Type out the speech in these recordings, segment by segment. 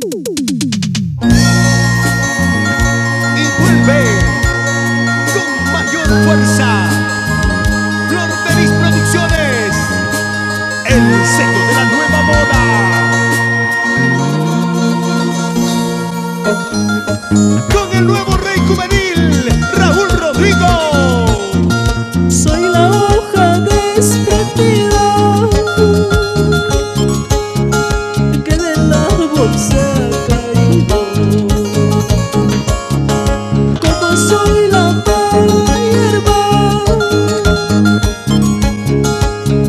Y vuelve con mayor fuerza Producciones, el sello de la nueva moda. Con el nuevo rey juvenil, Raúl Rodrigo. Soy la hoja desprendida que del árbol se ha caído. Como soy la mala hierba,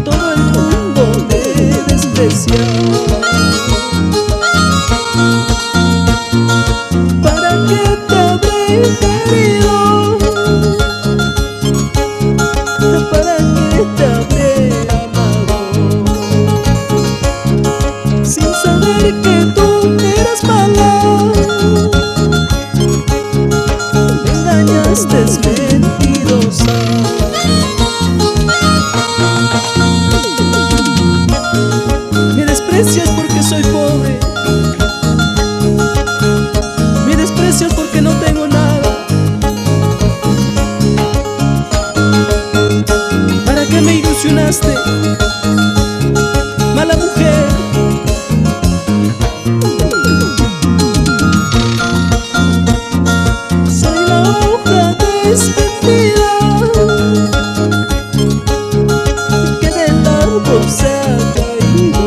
todo el mundo me desprecia. ¿Para qué te habré querido? ¿Para qué te habré amado? Sin saber que tú eras mala, me engañaste, es mentirosa. Me desprecias porque soy pobre, me desprecias porque no tengo nada. ¿Para qué me ilusionaste, mala mujer? Soy la hoja desprendida que del árbol se ha caído.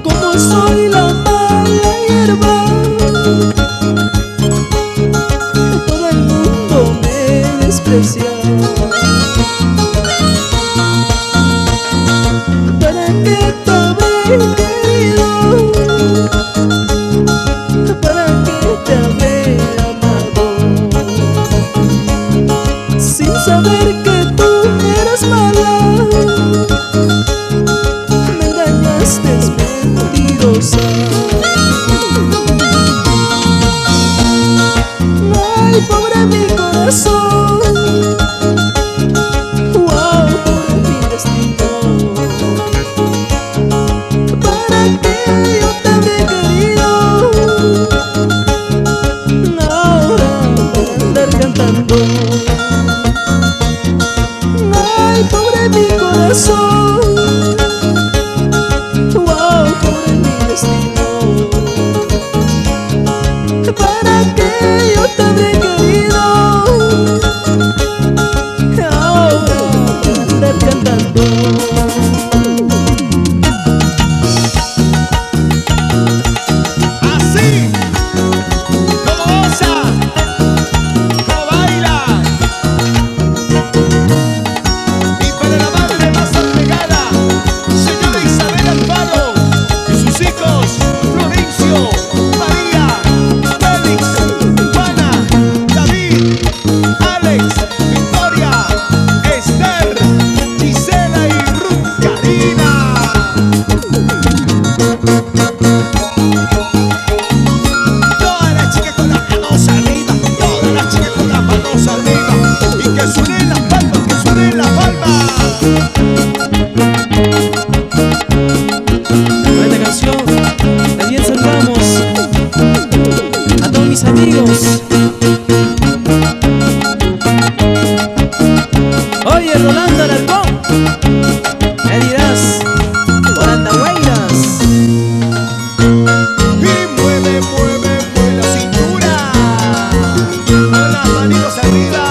Como soy la mala hierba, todo el mundo me desprecia. ¿Para qué te habré querido? ¿Para qué te habré amado? Sin saber que tú eras mala, me engañaste, es mentirosa. Ay, pobre mi corazón, wow, pobre mi destino. ¿Para qué yo te habré querido? Ahora para andar cantando. Ay, pobre mi corazón, wow, pobre mi destino. ¿Para qué yo te habré querido? Ahora para andar cantando. Así, como osa, como baila. Y para la madre más apegada, señora Isabel Alfaro, y sus hijos, Florencio, María, Félix, Juana, David, Alex, Victoria, Esther, Gisela y Ruth Karina. Todas las chicas con las manos arriba, todas las chicas con las manos arriba. Y que suenen las palmas, que suenen las palmas. Con esta canción también saludamos a todos mis amigos. Oye, Rolando Alarcón, ¿qué dirás por Andahuaylas? Y mueve, mueve, mueve la cintura. Con las manitos arriba.